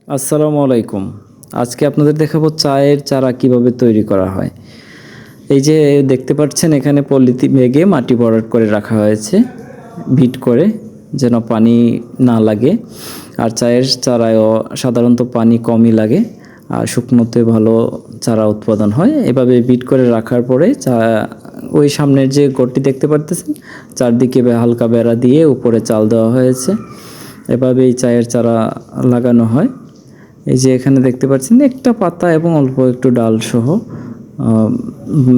আসসালামু আলাইকুম। আজকে আপনাদের দেখাবো চায়ের চারা কিভাবে তৈরি করা হয়। এই যে দেখতে পাচ্ছেন এখানে পলিথিন ব্যাগে মাটি ভরাট করে রাখা হয়েছে বিট করে, যেন পানি না লাগে। আর চায়ের চারায়ও সাধারণত পানি কমই লাগে, আর শুকনোতে ভালো চারা উৎপাদন হয়। এভাবে বিট করে রাখার পরে ওই সামনের যে ঘরটি দেখতে পারতেছেন, চারদিকে হালকা বেড়া দিয়ে উপরে চাল দেওয়া হয়েছে। এভাবেই চায়ের চারা লাগানো হয়। এই যে এখানে দেখতে পাচ্ছেন একটা পাতা এবং অল্প একটু ডাল সহ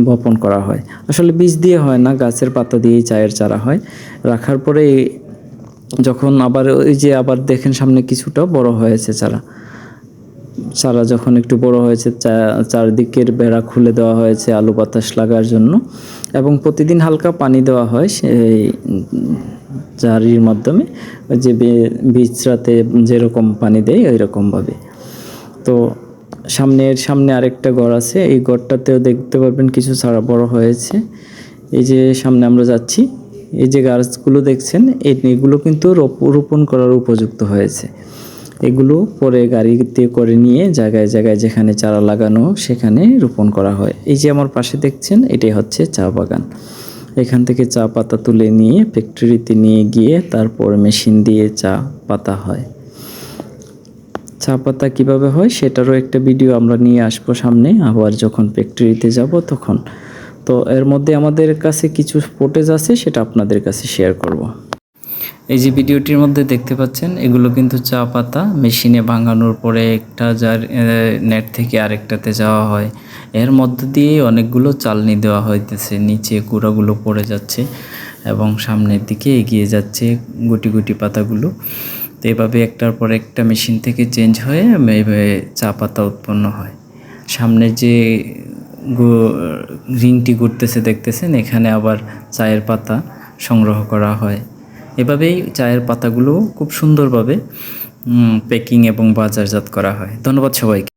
বপন করা হয়। আসলে বীজ দিয়ে হয় না, গাছের পাতা দিয়েই চায়ের চারা হয়। রাখার পরে যখন আবার ওই যে আবার দেখেন সামনে কিছুটা বড় হয়েছে চারা। চারা যখন একটু বড় হয়েছে, চারদিকের বেড়া খুলে দেওয়া হয়েছে আলো বাতাস লাগার জন্য, এবং প্রতিদিন হালকা পানি দেওয়া হয় সেই জারির মাধ্যমে। ওই যে বীজরাতে যেরকম পানি দেয় ওই রকমভাবে। তো সামনে আরেকটা ঘর আছে, এই ঘরটাতেও দেখতে পারবেন কিছু চারা বড় হয়েছে। এই যে সামনে আমরা যাচ্ছি, এই যে গাছগুলো দেখছেন এগুলো কিন্তু রোপণ করার উপযুক্ত হয়েছে। এগুলো পরে গাড়িতে করে নিয়ে জায়গায় জায়গায় যেখানে চারা লাগানো সেখানে রোপণ করা হয়। এই যে আমার পাশে দেখছেন এটাই হচ্ছে চা বাগান। এখান থেকে চা পাতা তুলে নিয়ে ফ্যাক্টরিতে নিয়ে গিয়ে তারপর মেশিন দিয়ে চা পাতা হয়। চা পাতা কীভাবে হয় সেটারও একটা ভিডিও আমরা নিয়ে আসবো সামনে, আবার যখন ফ্যাক্টরিতে যাব তখন। তো এর মধ্যে আমাদের কাছে কিছু ফুটেজ আছে, সেটা আপনাদের কাছে শেয়ার করব। এই যে ভিডিওটির মধ্যে দেখতে পাচ্ছেন এগুলো কিন্তু চা পাতা মেশিনে ভাঙানোর পরে একটা যার নেট থেকে আরেকটাতে যাওয়া হয়। এর মধ্য দিয়ে অনেকগুলো চালনি দেওয়া হইতেছে, নিচে কুড়াগুলো পড়ে যাচ্ছে এবং সামনের দিকে এগিয়ে যাচ্ছে গুটি গুটি পাতাগুলো। তো এভাবে একটার পর একটা মেশিন থেকে চেঞ্জ হয়ে এইভাবে চা পাতা উৎপন্ন হয়। সামনে যে রিংটি ঘুরতেছে দেখতেছেন, এখানে আবার চায়ের পাতা সংগ্রহ করা হয়। এভাবেই চায়ের পাতাগুলো খুব সুন্দরভাবে প্যাকিং এবং বাজারজাত করা হয়। ধন্যবাদ সবাইকে।